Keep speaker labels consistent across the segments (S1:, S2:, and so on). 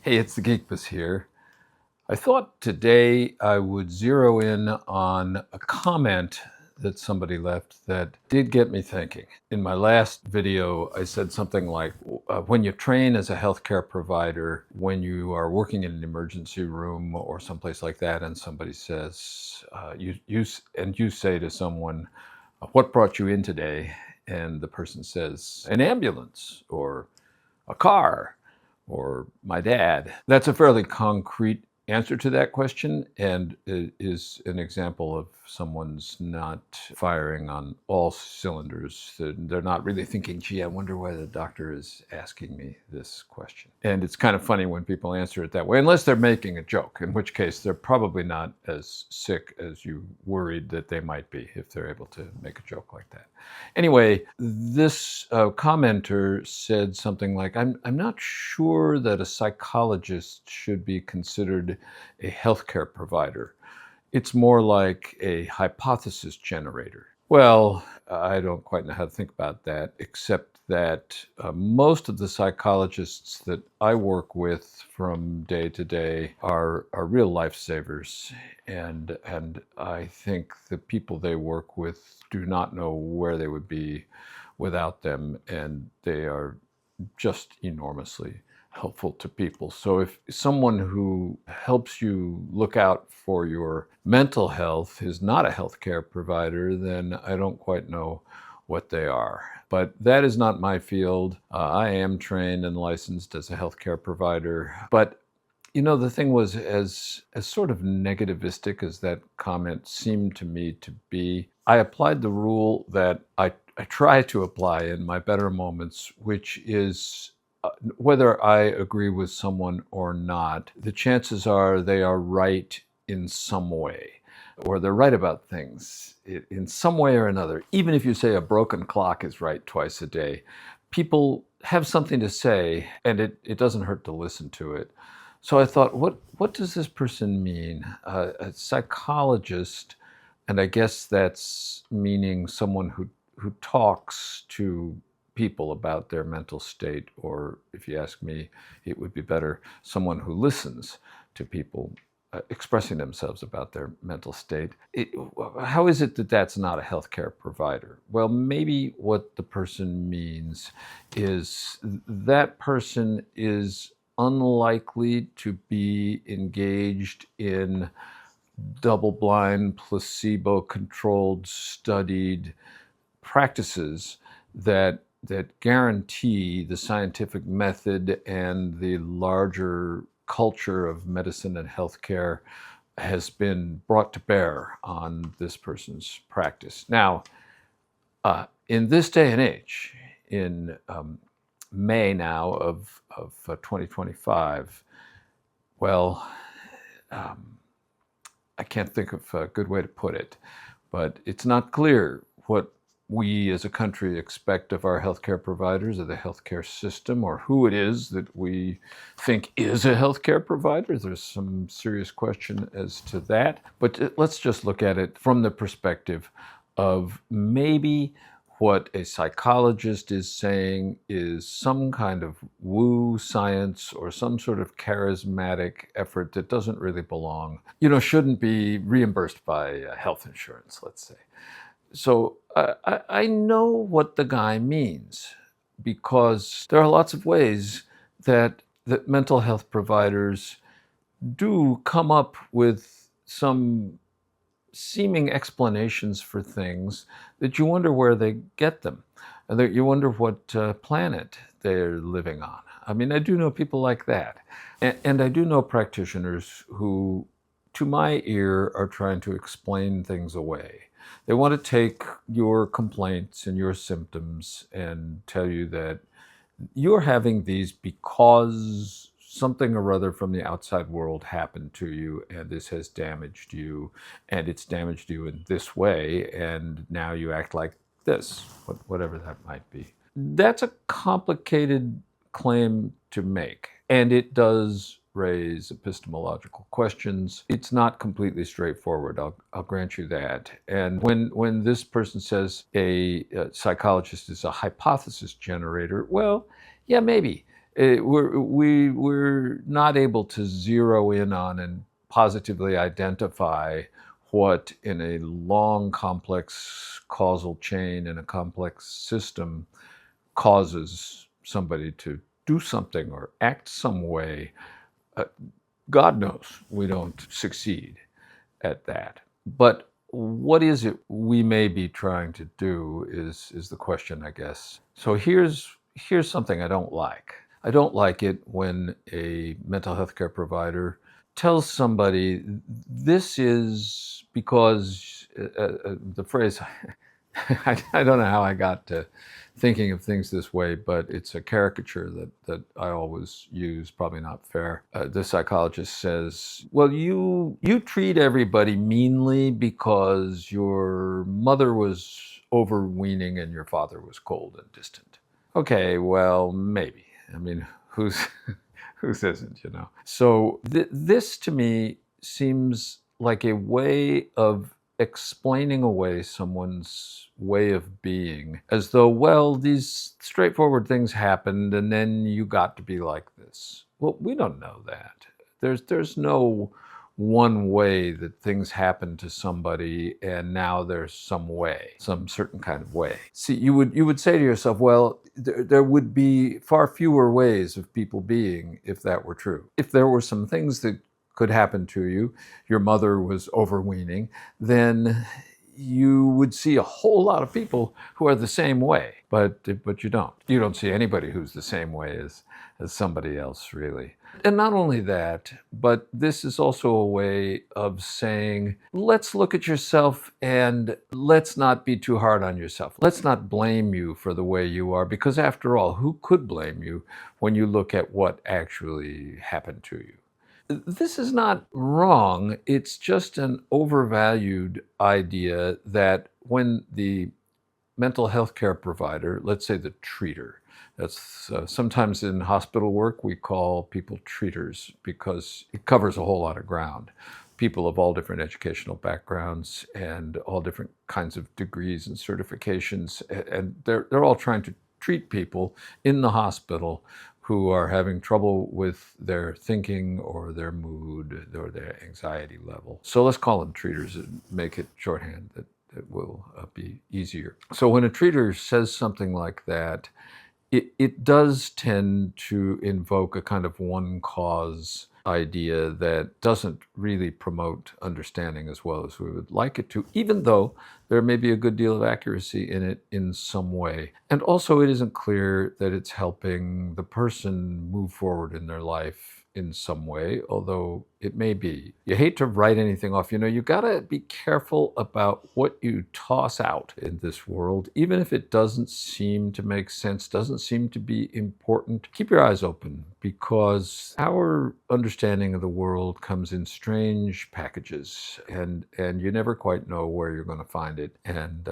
S1: Hey, it's the Geekbus here. I thought today I would zero in on a comment that somebody left that did get me thinking. In my last video, I said something like, when you train as a healthcare provider, when you are working in an emergency room or someplace like that, and somebody says, you say to someone, what brought you in today? And the person says, an ambulance or a car or my dad. That's a fairly concrete answer to that question, and it is an example of someone's not firing on all cylinders. They're not really thinking, gee, I wonder why the doctor is asking me this question. And it's kind of funny when people answer it that way, unless they're making a joke, in which case they're probably not as sick as you worried that they might be if they're able to make a joke like that. Anyway, this commenter said something like, I'm not sure that a psychologist should be considered a healthcare provider. It's more like a hypothesis generator. Well, I don't quite know how to think about that, except that most of the psychologists that I work with from day to day are real lifesavers. And I think the people they work with do not know where they would be without them, and they are just enormously helpful to people. So if someone who helps you look out for your mental health is not a healthcare provider, then I don't quite know what they are. But that is not my field. I am trained and licensed as a healthcare provider. But you know, the thing was, as sort of negativistic as that comment seemed to me to be, I applied the rule that I try to apply in my better moments, which is whether I agree with someone or not, the chances are they are right in some way, or they're right about things in some way or another. Even if you say a broken clock is right twice a day, people have something to say, and it doesn't hurt to listen to it. So I thought, what does this person mean? A psychologist, and I guess that's meaning someone who talks to people about their mental state, or if you ask me, it would be better someone who listens to people expressing themselves about their mental state. How is it that that's not a healthcare provider? Well, maybe what the person means is that person is unlikely to be engaged in double-blind, placebo-controlled, studied practices that guarantee the scientific method and the larger culture of medicine and healthcare has been brought to bear on this person's practice. Now, in this day and age, in May now of 2025, well, I can't think of a good way to put it, but it's not clear what we as a country expect of our healthcare providers or the healthcare system, or who it is that we think is a healthcare provider. There's some serious question as to that. But let's just look at it from the perspective of maybe what a psychologist is saying is some kind of woo science or some sort of charismatic effort that doesn't really belong, shouldn't be reimbursed by health insurance, let's say. So I know what the guy means, because there are lots of ways that mental health providers do come up with some seeming explanations for things that you wonder where they get them, and that you wonder what planet they're living on. I mean, I do know people like that. And I do know practitioners who, to my ear, are trying to explain things away. They want to take your complaints and your symptoms and tell you that you're having these because something or other from the outside world happened to you, and this has damaged you, and it's damaged you in this way, and now you act like this, whatever that might be. That's a complicated claim to make, and it does raise epistemological questions. It's not completely straightforward, I'll grant you that. And when this person says a psychologist is a hypothesis generator, well, yeah, maybe. We're not able to zero in on and positively identify what in a long, complex causal chain in a complex system causes somebody to do something or act some way. Uh, God knows we don't succeed at that. But what is it we may be trying to do is the question, I guess. So here's something I don't like. I don't like it when a mental health care provider tells somebody this is because the phrase I don't know how I got to thinking of things this way, but it's a caricature that I always use, probably not fair. The psychologist says, well, you treat everybody meanly because your mother was overweening and your father was cold and distant. Okay, well, maybe. I mean, who's whose isn't, you know? So this to me seems like a way of explaining away someone's way of being as though, well, these straightforward things happened and then you got to be like this. Well, we don't know that. There's no one way that things happen to somebody and now there's some way, some certain kind of way. See, you would say to yourself, well, there would be far fewer ways of people being if that were true. If there were some things that could happen to you, your mother was overweening, then you would see a whole lot of people who are the same way, but you don't. You don't see anybody who's the same way as somebody else, really. And not only that, but this is also a way of saying, let's look at yourself and let's not be too hard on yourself. Let's not blame you for the way you are, because after all, who could blame you when you look at what actually happened to you? This is not wrong. It's just an overvalued idea that when the mental health care provider, let's say the treater, that's sometimes in hospital work we call people treaters because it covers a whole lot of ground. People of all different educational backgrounds and all different kinds of degrees and certifications, and they're all trying to treat people in the hospital who are having trouble with their thinking or their mood or their anxiety level. So let's call them treaters and make it shorthand that will be easier. So when a treater says something like that, it does tend to invoke a kind of one cause idea that doesn't really promote understanding as well as we would like it to, even though there may be a good deal of accuracy in it in some way. And also it isn't clear that it's helping the person move forward in their life in some way, although it may be. You hate to write anything off. You gotta be careful about what you toss out in this world, even if it doesn't seem to make sense, doesn't seem to be important. Keep your eyes open, because our understanding of the world comes in strange packages, and you never quite know where you're going to find it. And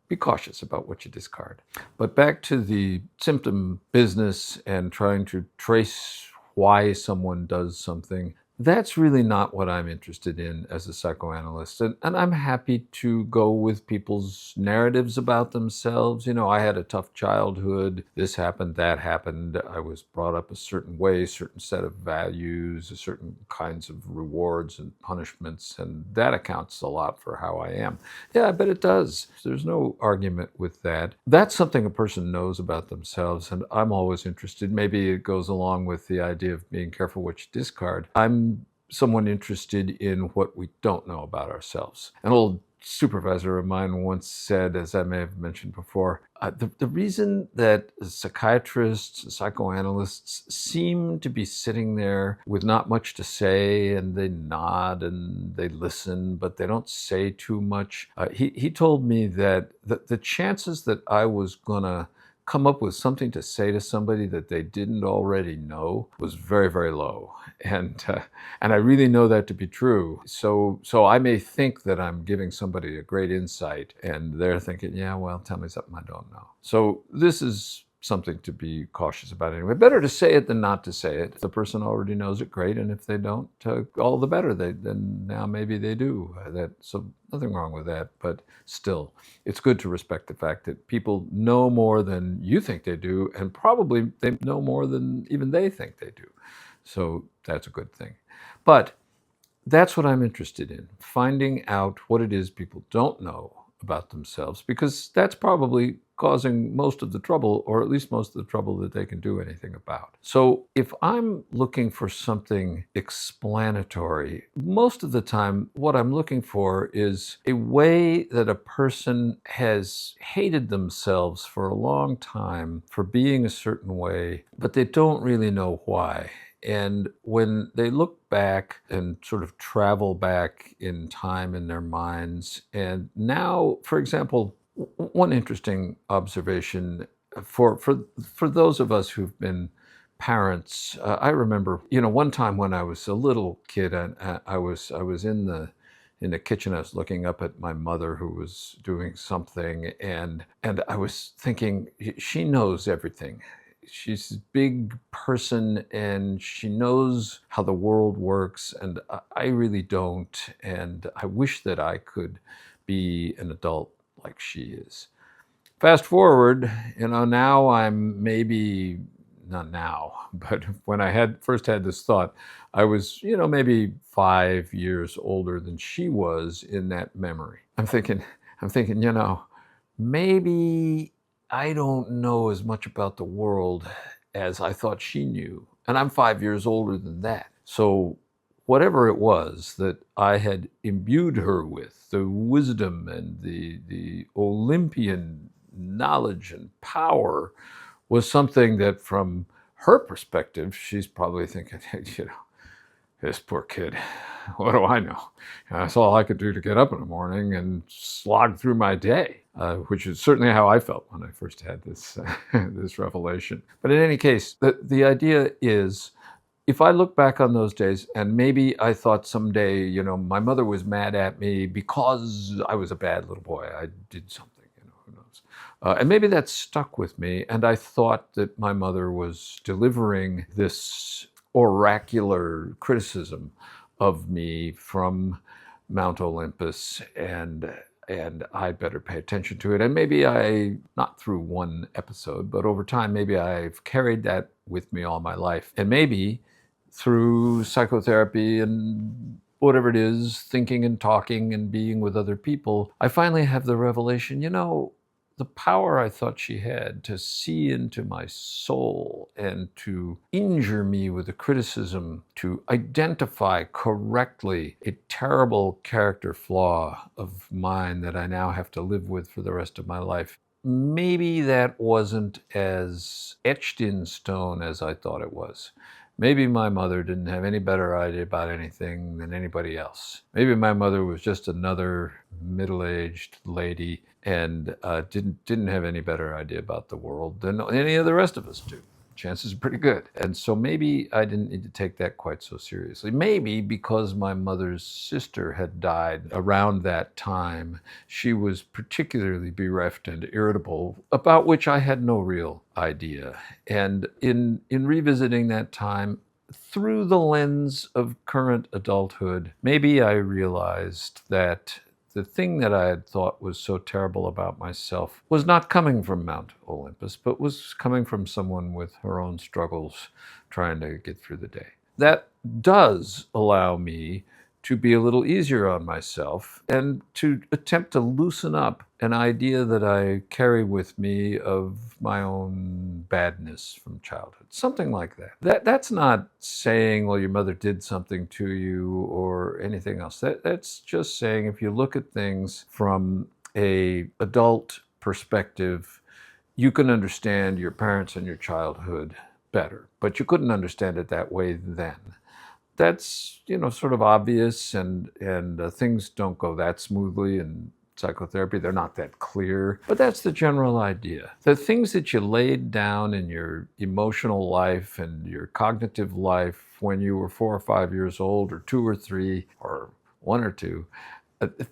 S1: be cautious about what you discard. But back to the symptom business and trying to trace why someone does something. That's really not what I'm interested in as a psychoanalyst. And I'm happy to go with people's narratives about themselves. I had a tough childhood. This happened, that happened. I was brought up a certain way, certain set of values, certain kinds of rewards and punishments. And that accounts a lot for how I am. Yeah, I bet it does. There's no argument with that. That's something a person knows about themselves. And I'm always interested. Maybe it goes along with the idea of being careful what you discard. I'm someone interested in what we don't know about ourselves. An old supervisor of mine once said, as I may have mentioned before, the reason that psychiatrists and psychoanalysts seem to be sitting there with not much to say, and they nod and they listen, but they don't say too much. He told me that the chances that I was gonna come up with something to say to somebody that they didn't already know was very, very low. And I really know that to be true. So I may think that I'm giving somebody a great insight, and they're thinking, yeah, well, tell me something I don't know. So this is something to be cautious about anyway. Better to say it than not to say it. If the person already knows it, great, and if they don't, all the better. Then now maybe they do. So nothing wrong with that, but still, it's good to respect the fact that people know more than you think they do, and probably they know more than even they think they do. So that's a good thing. But that's what I'm interested in, finding out what it is people don't know about themselves, because that's probably causing most of the trouble, or at least most of the trouble that they can do anything about. So if I'm looking for something explanatory, most of the time what I'm looking for is a way that a person has hated themselves for a long time for being a certain way, but they don't really know why. And when they look back and sort of travel back in time in their minds, and now, for example, one interesting observation for those of us who've been parents, I remember, one time when I was a little kid, and I was in the kitchen. I was looking up at my mother who was doing something, and I was thinking, she knows everything. She's a big person and she knows how the world works, and I really don't. And I wish that I could be an adult like she is. Fast forward, now I'm maybe, not now, but when I first had this thought, I was, maybe 5 years older than she was in that memory. I'm thinking, maybe I don't know as much about the world as I thought she knew. And I'm 5 years older than that. So whatever it was that I had imbued her with, the wisdom and the Olympian knowledge and power, was something that from her perspective, she's probably thinking, this poor kid, what do I know? That's all I could do to get up in the morning and slog through my day, which is certainly how I felt when I first had this, this revelation. But in any case, the idea is, if I look back on those days, and maybe I thought someday, my mother was mad at me because I was a bad little boy, I did something, who knows? And maybe that stuck with me, and I thought that my mother was delivering this oracular criticism of me from Mount Olympus, and I better pay attention to it. And maybe not through one episode, but over time, maybe I've carried that with me all my life. And maybe through psychotherapy and whatever it is, thinking and talking and being with other people, I finally have the revelation, the power I thought she had to see into my soul and to injure me with a criticism, to identify correctly a terrible character flaw of mine that I now have to live with for the rest of my life. Maybe that wasn't as etched in stone as I thought it was. Maybe my mother didn't have any better idea about anything than anybody else. Maybe my mother was just another middle-aged lady and didn't have any better idea about the world than any of the rest of us do. Chances are pretty good. And so maybe I didn't need to take that quite so seriously. Maybe because my mother's sister had died around that time, she was particularly bereft and irritable, about which I had no real idea. And in revisiting that time, through the lens of current adulthood, maybe I realized that the thing that I had thought was so terrible about myself was not coming from Mount Olympus, but was coming from someone with her own struggles trying to get through the day. That does allow me to be a little easier on myself and to attempt to loosen up an idea that I carry with me of my own badness from childhood. Something like that. That's not saying, well, your mother did something to you or anything else. That's just saying, if you look at things from an adult perspective, you can understand your parents and your childhood better, but you couldn't understand it that way then. That's, sort of obvious, and things don't go that smoothly in psychotherapy. They're not that clear, but that's the general idea. The things that you laid down in your emotional life and your cognitive life when you were 4 or 5 years old, or 2 or 3, or 1 or 2,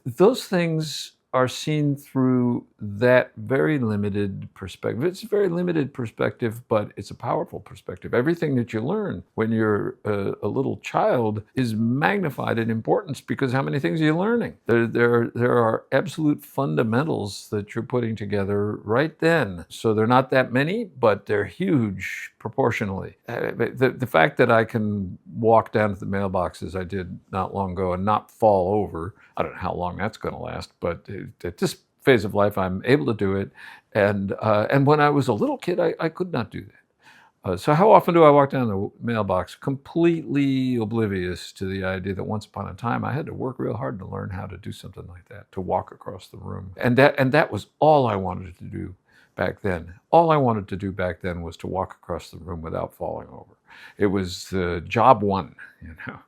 S1: those things are seen through that very limited perspective. It's a very limited perspective, but it's a powerful perspective. Everything that you learn when you're a little child is magnified in importance because how many things are you learning? There are absolute fundamentals that you're putting together right then. So they're not that many, but they're huge proportionally. The fact that I can walk down to the mailbox as I did not long ago and not fall over, I don't know how long that's going to last, but at this phase of life, I'm able to do it. And when I was a little kid, I could not do that. So how often do I walk down the mailbox completely oblivious to the idea that once upon a time I had to work real hard to learn how to do something like that, to walk across the room. And that was all I wanted to do back then. All I wanted to do back then was to walk across the room without falling over. It was job one, you know.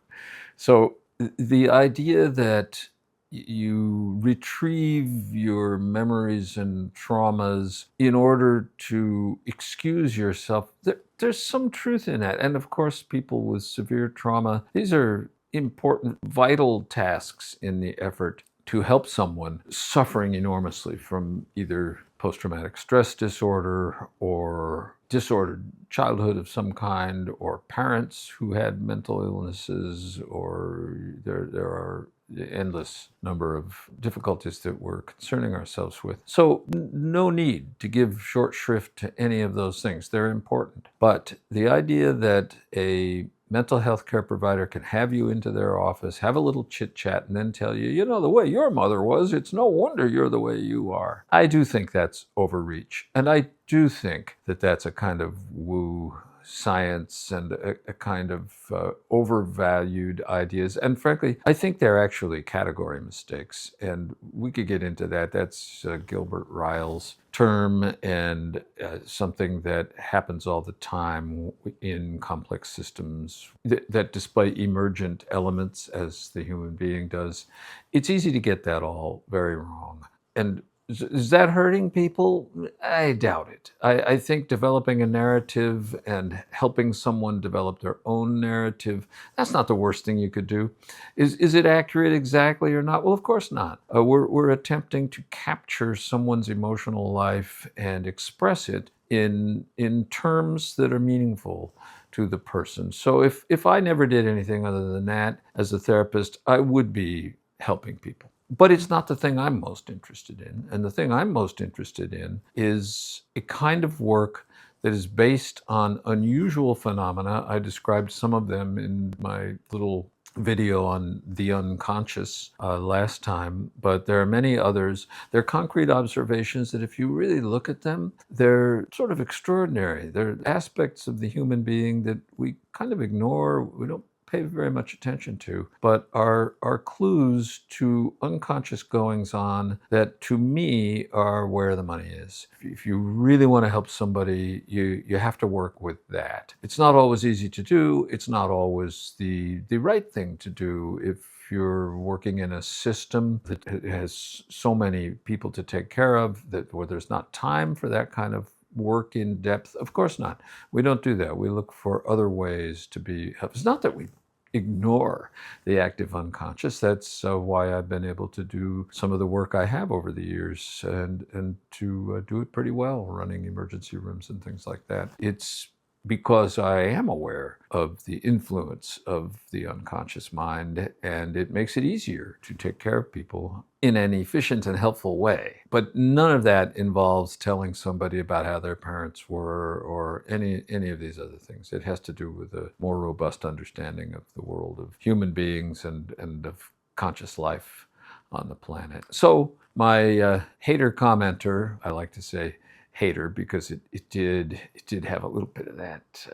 S1: So the idea that you retrieve your memories and traumas in order to excuse yourself, there's some truth in that. And of course, people with severe trauma, these are important, vital tasks in the effort to help someone suffering enormously from either post-traumatic stress disorder or disordered childhood of some kind, or parents who had mental illnesses, or there are endless number of difficulties that we're concerning ourselves with. So no need to give short shrift to any of those things. They're important. But the idea that a mental health care provider can have you into their office, have a little chit chat, and then tell you, you know, the way your mother was, it's no wonder you're the way you are. I do think that's overreach. And I do think that that's a kind of woo science and a kind of overvalued ideas. And frankly, I think they're actually category mistakes. And we could get into that. That's Gilbert Ryle's term, and something that happens all the time in complex systems that display emergent elements as the human being does. It's easy to get that all very wrong. And is that hurting people? I doubt it. I think developing a narrative and helping someone develop their own narrative, that's not the worst thing you could do. Is it accurate exactly or not? Well, of course not. We're attempting to capture someone's emotional life and express it in terms that are meaningful to the person. So if I never did anything other than that as a therapist, I would be helping people. But it's not the thing I'm most interested in. And the thing I'm most interested in is a kind of work that is based on unusual phenomena. I described some of them in my little video on the unconscious last time, but there are many others. They're concrete observations that if you really look at them, they're sort of extraordinary. They're aspects of the human being that we kind of ignore. We don't pay very much attention to, but are clues to unconscious goings on that to me are where the money is. If you really want to help somebody, you have to work with that. It's not always easy to do. It's not always the right thing to do if you're working in a system that has so many people to take care of, that where there's not time for that kind of work in depth. Of course not. We don't do that. We look for other ways to be helped. It's not that we ignore the active unconscious. That's why I've been able to do some of the work I have over the years, and to do it pretty well, running emergency rooms and things like that. It's because I am aware of the influence of the unconscious mind, and it makes it easier to take care of people in an efficient and helpful way. But none of that involves telling somebody about how their parents were or any of these other things. It has to do with a more robust understanding of the world of human beings and of conscious life on the planet. So my hater commenter, I like to say hater because it did have a little bit of that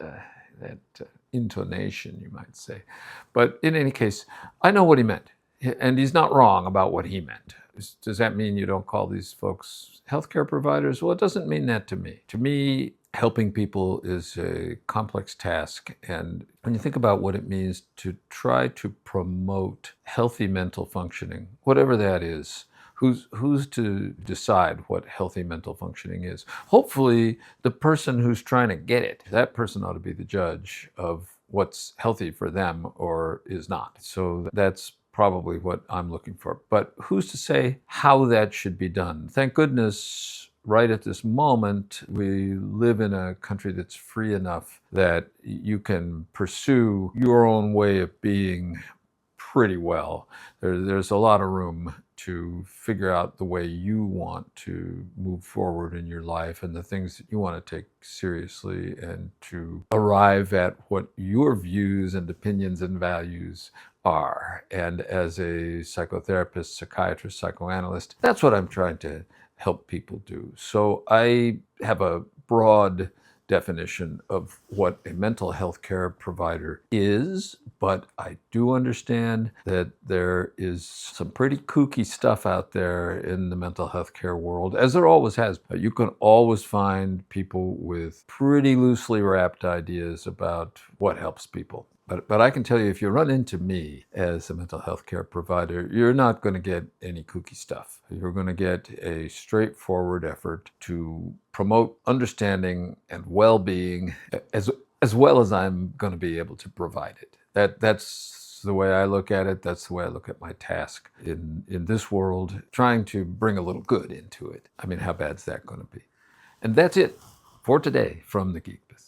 S1: intonation, you might say. But in any case, I know what he meant. And he's not wrong about what he meant. Does that mean you don't call these folks healthcare providers? Well, it doesn't mean that to me. To me, helping people is a complex task. And when you think about what it means to try to promote healthy mental functioning, whatever that is, who's to decide what healthy mental functioning is? Hopefully, the person who's trying to get it, that person ought to be the judge of what's healthy for them or is not. So that's probably what I'm looking for. But who's to say how that should be done? Thank goodness, right at this moment, we live in a country that's free enough that you can pursue your own way of being pretty well. There's a lot of room to figure out the way you want to move forward in your life and the things that you want to take seriously, and to arrive at what your views and opinions and values are. And as a psychotherapist, psychiatrist, psychoanalyst, that's what I'm trying to help people do. So I have a broad definition of what a mental health care provider is, but I do understand that there is some pretty kooky stuff out there in the mental health care world, as there always has. You can always find people with pretty loosely wrapped ideas about what helps people. But I can tell you, if you run into me as a mental health care provider, you're not going to get any kooky stuff. You're going to get a straightforward effort to promote understanding and well-being as well as I'm going to be able to provide it. That's the way I look at it. That's the way I look at my task in this world, trying to bring a little good into it. I mean, how bad's that going to be? And that's it for today from the Geek Biz.